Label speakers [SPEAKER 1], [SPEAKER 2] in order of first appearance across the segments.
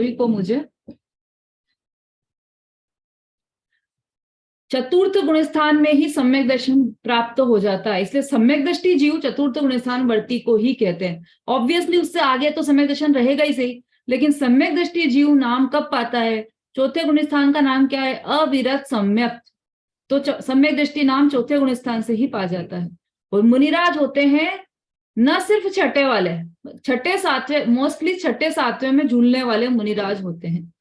[SPEAKER 1] सभी को मुझे चतुर्थ गुणस्थान में ही सम्यक दर्शन प्राप्त हो जाता है, इसलिए सम्यक दृष्टि जीव चतुर्थ गुणस्थान वर्ती को ही कहते हैं। ऑब्वियसली उससे आगे तो सम्यक दर्शन रहेगा ही सही, लेकिन सम्यक दृष्टि जीव नाम कब पाता है? चौथे गुणस्थान का नाम क्या है? अविरत सम्यक। तो सम्यक दृष्टि नाम चौथे गुणस्थान से ही पा जाता है। और मुनिराज होते हैं न सिर्फ छठे वाले, छठे सातवें, मोस्टली छठे सातवें में झूलने वाले मुनिराज होते हैं।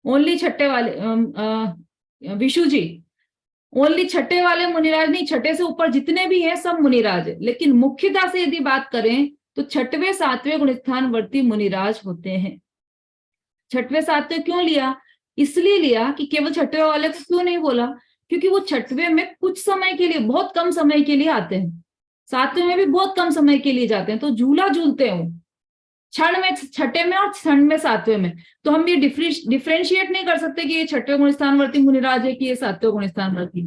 [SPEAKER 1] ओनली छठे वाले विशु जी, ओनली छठे वाले मुनिराज नहीं, छठे से ऊपर जितने भी हैं सब मुनिराज है, लेकिन मुख्यता से यदि बात करें तो छठवें सातवें गुणस्थान वर्ती मुनिराज होते हैं। छठवें सातवें क्यों लिया? इसलिए लिया कि केवल छठवें वाले को क्यों नहीं बोला, क्योंकि वो छठवें में कुछ समय के लिए, बहुत कम समय के लिए आते हैं, सातवें में भी बहुत कम समय के लिए जाते हैं, तो झूला झूलते हैं क्षण में, छठे में और क्षण में सातवें में। तो हम ये डिफ्रेंशिएट नहीं कर सकते कि ये छठवें गुणस्थान वर्ती मुनिराज है कि ये सातवें गुणस्थान वर्ती।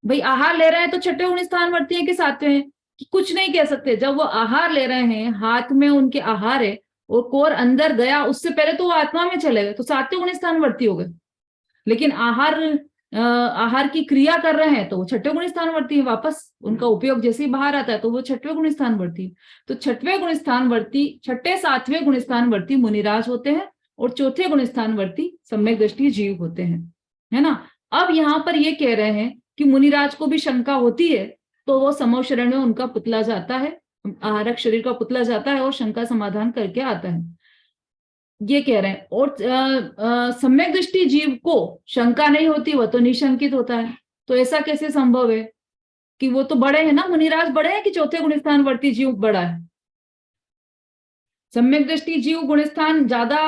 [SPEAKER 1] भाई आहार ले रहे हैं तो छठे गुणस्थान वर्ती है कि सातवें है, कि कुछ नहीं कह सकते। जब वो आहार ले रहे हैं, हाथ में उनके आहार है और कोर अंदर गया, उससे पहले तो वो आत्मा में चले गए, तो सातवें गुणस्थान वर्ती हो गए। लेकिन आहार की क्रिया कर रहे हैं तो वो छठे गुणस्थान वर्ती है, वापस उनका उपयोग जैसे ही बाहर आता है तो वो छठवें गुणस्थान वर्ती। तो छठवें गुणस्थान वर्ती, छठे सातवें गुणस्थान वर्ती मुनिराज होते हैं और चौथे गुणस्थान वर्ती सम्यक दृष्टि जीव होते हैं, है ना। अब यहाँ पर ये कह रहे हैं कि मुनिराज को भी शंका होती है, तो वो समो शरण में उनका पुतला जाता है, आहारक शरीर का पुतला जाता है और शंका समाधान करके आता है, ये कह रहे हैं। और सम्यक दृष्टि जीव को शंका नहीं होती, वह तो निशंकित होता है। तो ऐसा कैसे संभव है कि वो तो बड़े हैं ना, मुनिराज बड़े हैं कि चौथे गुणस्थान वर्ती जीव बड़ा है? सम्यक दृष्टि जीव गुणस्थान ज्यादा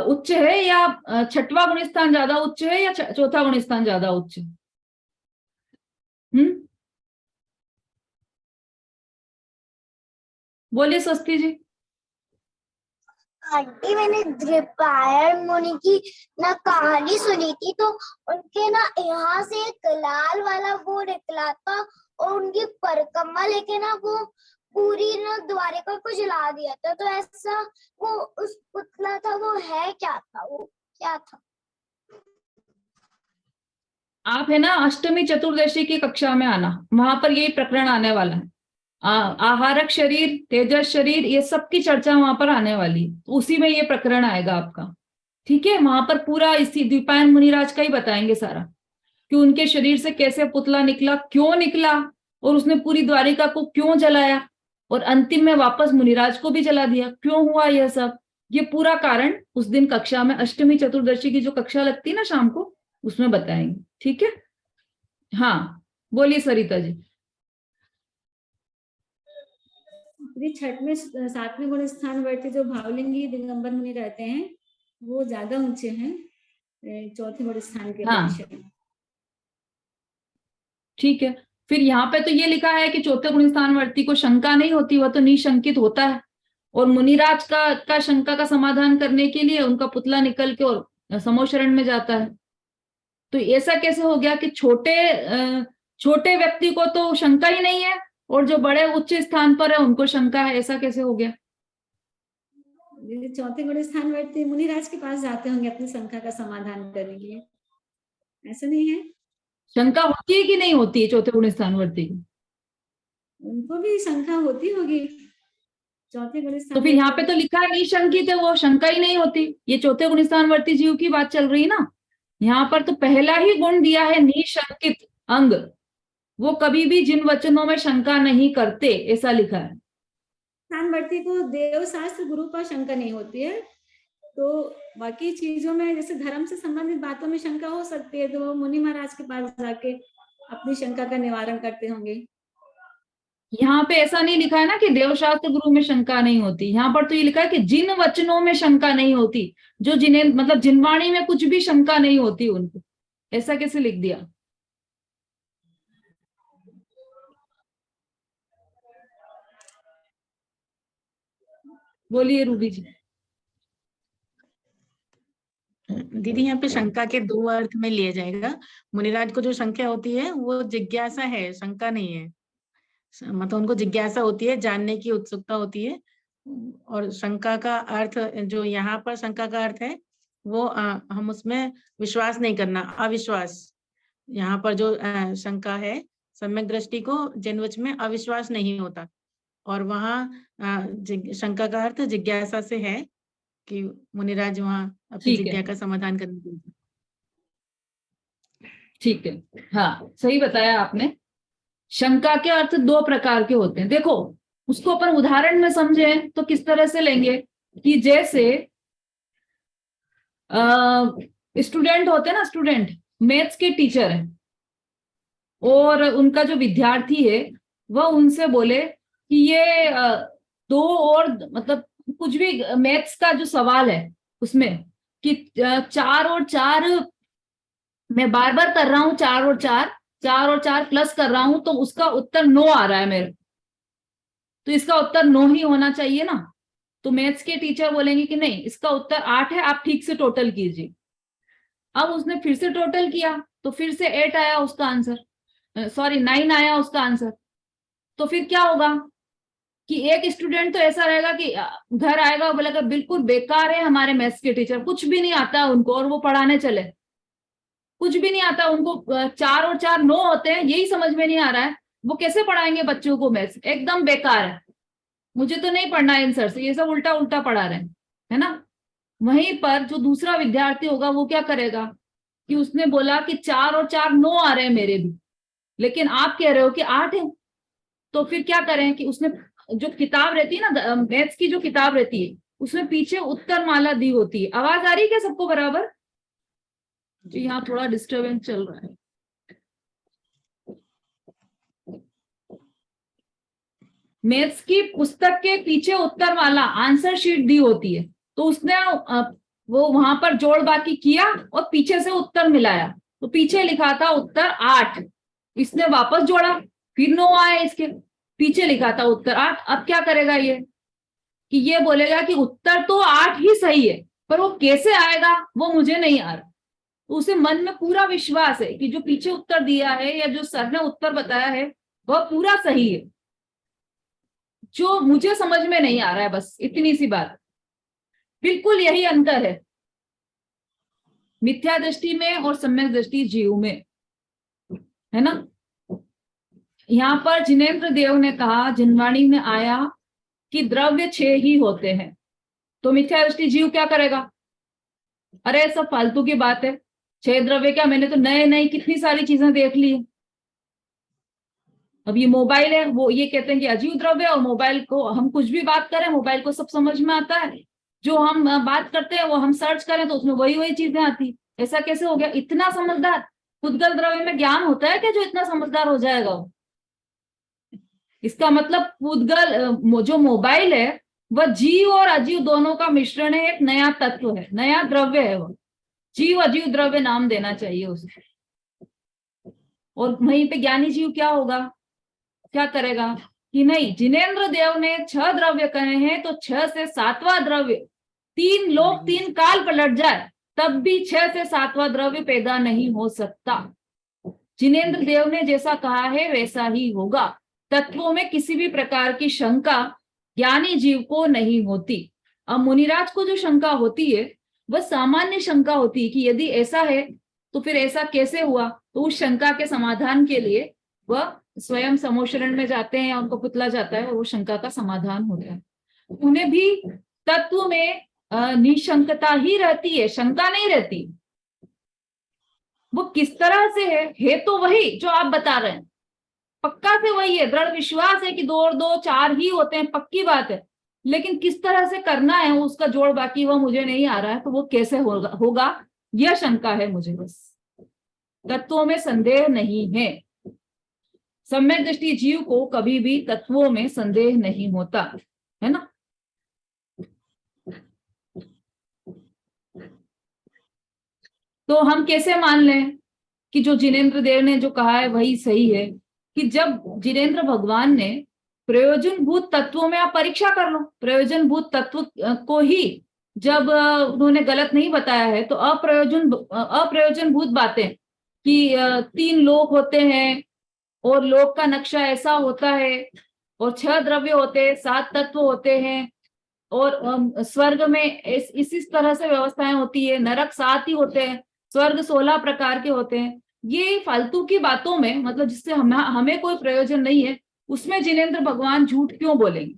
[SPEAKER 1] उच्च है, या छठवां गुणस्थान ज्यादा उच्च है, या चौथा गुणस्थान ज्यादा उच्च है? बोलिए स्वस्ति जी।
[SPEAKER 2] आंटी, मैंने द्विपायन मुनि की ना कहानी सुनी थी, तो उनके ना यहाँ से एक लाल वाला वो निकला था और उनकी परिक्रमा लेके ना वो पूरी ना द्वारिका को जला दिया था। तो ऐसा वो उस पुतला था, वो है क्या था, वो क्या था?
[SPEAKER 1] आप है ना अष्टमी चतुर्दशी की कक्षा में आना, वहां पर यही प्रकरण आने वाला है। आहारक शरीर, तेजस शरीर, ये सब की चर्चा वहां पर आने वाली है, उसी में ये प्रकरण आएगा आपका, ठीक है। वहां पर पूरा इसी द्विपायन मुनिराज का ही बताएंगे सारा, कि उनके शरीर से कैसे पुतला निकला, क्यों निकला, और उसने पूरी द्वारिका को क्यों जलाया, और अंतिम में वापस मुनिराज को भी जला दिया, क्यों हुआ यह सब। ये पूरा कारण उस दिन कक्षा में, अष्टमी चतुर्दशी की जो कक्षा लगती है ना शाम को, उसमें बताएंगे, ठीक है। हाँ बोलिए सरिता जी।
[SPEAKER 3] छठ में सातवें गुण स्थान वर्ती जो भावलिंगी दिगंबर मुनि रहते हैं, वो ज्यादा ऊंचे हैं चौथे गुण स्थान के अपेक्षा।
[SPEAKER 1] ठीक है, फिर यहाँ पे तो ये लिखा है कि चौथे गुण स्थान वर्ती को शंका नहीं होती, वह तो निशंकित होता है। और मुनिराज का शंका का समाधान करने के लिए उनका पुतला निकल के और समो शरण में जाता है। तो ऐसा कैसे हो गया कि छोटे व्यक्ति को तो शंका ही नहीं है, और जो बड़े उच्च स्थान पर है उनको शंका है, ऐसा कैसे हो गया?
[SPEAKER 3] चौथे गुण स्थान वर्ती मुनिराज के पास जाते होंगे अपनी शंका का समाधान करने के लिए, ऐसा नहीं है?
[SPEAKER 1] शंका होती है कि नहीं होती है चौथे गुण स्थान वर्ती की?
[SPEAKER 3] उनको भी शंका होती होगी चौथे गुण स्थान।
[SPEAKER 1] तो फिर यहाँ पे तो लिखा है निशंकित है, वो शंका ही नहीं होती। ये चौथे गुण स्थान वर्ती जीव की बात चल रही है ना, यहाँ पर तो पहला ही गुण दिया है निशंकित अंग, वो कभी भी जिन वचनों में शंका नहीं करते, ऐसा लिखा है।
[SPEAKER 3] स्थानवर्ती को देव शास्त्र गुरु पर शंका नहीं होती है, तो बाकी चीजों में जैसे धर्म से संबंधित बातों में शंका हो सकती है, तो वो मुनि महाराज के पास जाके अपनी शंका का निवारण करते होंगे।
[SPEAKER 1] यहाँ पे ऐसा नहीं लिखा है ना कि देवशास्त्र गुरु में शंका नहीं होती, यहाँ पर तो ये लिखा है कि जिन वचनों में शंका नहीं होती, जो जिन्हें मतलब जिनवाणी में कुछ भी शंका नहीं होती उनको, ऐसा कैसे लिख दिया? बोलिए रूबी जी।
[SPEAKER 4] दीदी यहाँ पे शंका के दो अर्थ में लिया जाएगा। मुनिराज को जो शंका होती है वो जिज्ञासा है, शंका नहीं है। मतलब उनको जिज्ञासा होती है, जानने की उत्सुकता होती है, और शंका का अर्थ जो यहाँ पर शंका का अर्थ है वो हम उसमें विश्वास नहीं करना, अविश्वास। यहाँ पर जो शंका है, सम्यक दृष्टि को जन्मवच में अविश्वास नहीं होता, और वहाँ शंका का अर्थ जिज्ञासा से है कि मुनिराज वहाँ अपनी
[SPEAKER 1] ठीक है,
[SPEAKER 4] जिज्ञासा का समाधान करने के लिए।
[SPEAKER 1] ठीक है, हाँ सही बताया आपने। शंका के अर्थ दो प्रकार के होते हैं। देखो, उसको अपन उदाहरण में समझे तो किस तरह से लेंगे कि जैसे स्टूडेंट होते हैं ना, स्टूडेंट मैथ्स के टीचर हैं और उनका जो विद्यार्थी है वह उनसे बोले कि ये दो और मतलब कुछ भी मैथ्स का जो सवाल है उसमें कि 4 और 4 मैं बार बार कर रहा हूं, 4 और 4 प्लस कर रहा हूं तो उसका उत्तर 9 आ रहा है मेरे, तो इसका उत्तर 9 ही होना चाहिए ना। तो मैथ्स के टीचर बोलेंगे कि नहीं, इसका उत्तर 8 है, आप ठीक से टोटल कीजिए। अब उसने फिर से टोटल किया तो फिर से 8 आया उसका आंसर, 9 आया उसका आंसर। तो फिर क्या होगा कि एक स्टूडेंट तो ऐसा रहेगा कि घर आएगा और बोलेगा बिल्कुल बेकार है हमारे मैथ्स के टीचर, कुछ भी नहीं आता है उनको, और वो पढ़ाने चले, कुछ भी नहीं आता उनको, 4 और 4 9 होते हैं, यही समझ में नहीं आ रहा है, वो कैसे पढ़ाएंगे बच्चों को मैथ्स, एकदम बेकार है, मुझे तो नहीं पढ़ना है इन सर से, ये सब उल्टा उल्टा पढ़ा रहे हैं, है ना। वहीं पर जो दूसरा विद्यार्थी होगा वो क्या करेगा कि उसने बोला कि 4 और 4 9 आ रहे हैं मेरे भी, लेकिन आप कह रहे हो कि 8 है। तो फिर क्या करें कि उसने जो किताब रहती है ना, मैथ्स की जो किताब रहती है उसमें पीछे उत्तर माला दी होती है। आवाज आ रही है क्या सबको बराबर? जी, यहाँ थोड़ा डिस्टरबेंस चल रहा है। मैथ्स की पुस्तक के पीछे उत्तर माला आंसर शीट दी होती है, तो उसने वो वहां पर जोड़ बाकी किया और पीछे से उत्तर मिलाया, तो पीछे लिखा था उत्तर 8, इसने वापस जोड़ा, फिर 9 आया इसके, पीछे लिखा था उत्तर 8। अब क्या करेगा ये कि ये बोलेगा कि उत्तर तो 8 ही सही है, पर वो कैसे आएगा वो मुझे नहीं आ रहा। तो उसे मन में पूरा विश्वास है कि जो पीछे उत्तर दिया है या जो सर ने उत्तर बताया है वह पूरा सही है, जो मुझे समझ में नहीं आ रहा है, बस इतनी सी बात। बिल्कुल यही अंतर है मिथ्या दृष्टि में और सम्यक दृष्टि जीव में, है ना। यहाँ पर जिनेंद्र देव ने कहा, जिनवाणी में आया कि द्रव्य 6 ही होते हैं, तो मिथ्या दृष्टि जीव क्या करेगा, अरे सब फालतू की बात है, 6 द्रव्य क्या, मैंने तो नए नए कितनी सारी चीजें देख ली। अब ये मोबाइल है, वो ये कहते हैं कि अजीव द्रव्य, और मोबाइल को हम कुछ भी बात करें मोबाइल को सब समझ में आता है, जो हम बात करते हैं वो हम सर्च करें तो उसमें वही वही चीजें आती। ऐसा कैसे हो गया, इतना समझदार? उद्गल द्रव्य में ज्ञान होता है क्या जो इतना समझदार हो जाएगा वो? इसका मतलब उद्गल जो मोबाइल है वह जीव और अजीव दोनों का मिश्रण है, एक नया तत्व है, नया द्रव्य है वो, जीव अजीव द्रव्य नाम देना चाहिए उसे। और वहीं पे ज्ञानी जीव क्या होगा, क्या करेगा कि नहीं, जिनेंद्र देव ने 6 द्रव्य कहे हैं तो 6 से 7वां द्रव्य, 3 लोक 3 काल पलट जाए तब भी 6 से 7वां द्रव्य पैदा नहीं हो सकता। जिनेंद्र देव ने जैसा कहा है वैसा ही होगा। तत्वों में किसी भी प्रकार की शंका ज्ञानी जीव को नहीं होती। अब मुनिराज को जो शंका होती है वह सामान्य शंका होती है कि यदि ऐसा है तो फिर ऐसा कैसे हुआ, तो उस शंका के समाधान के लिए वह स्वयं समोशरण में जाते हैं या उनको पुतला जाता है और वो शंका का समाधान होता है। उन्हें भी तत्व में निशंकता ही रहती है, शंका नहीं रहती। वो किस तरह से है तो वही जो आप बता रहे हैं, पक्का से वही है, दृढ़ विश्वास है कि 2 और 2 4 ही होते हैं, पक्की बात है, लेकिन किस तरह से करना है उसका जोड़ बाकी वो मुझे नहीं आ रहा है, तो वो कैसे होगा यह शंका है मुझे। बस तत्वों में संदेह नहीं है। सम्यक दृष्टि जीव को कभी भी तत्वों में संदेह नहीं होता, है ना। तो हम कैसे मान लें कि जो जिनेंद्र देव ने जो कहा है वही सही है, कि जब जिनेंद्र भगवान ने प्रयोजनभूत तत्वों में आप परीक्षा कर लो, प्रयोजनभूत तत्व को ही जब उन्होंने गलत नहीं बताया है, तो अप्रयोजनभूत बातें कि 3 लोक होते हैं और लोक का नक्शा ऐसा होता है और 6 द्रव्य होते हैं, 7 तत्व होते हैं और स्वर्ग में इसी तरह से व्यवस्थाएं होती है, नरक 7 ही होते हैं, स्वर्ग 16 प्रकार के होते हैं। ये फालतू की बातों में, मतलब जिससे हमें कोई प्रयोजन नहीं है, उसमें जिनेंद्र भगवान झूठ क्यों बोलेंगे?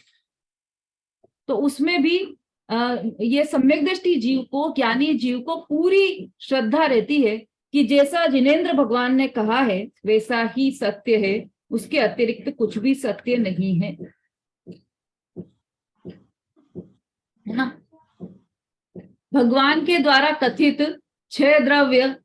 [SPEAKER 1] तो उसमें भी ये सम्यक दृष्टि जीव को, ज्ञानी जीव को पूरी श्रद्धा रहती है कि जैसा जिनेंद्र भगवान ने कहा है वैसा ही सत्य है, उसके अतिरिक्त कुछ भी सत्य नहीं है ना। भगवान के द्वारा कथित 6 द्रव्य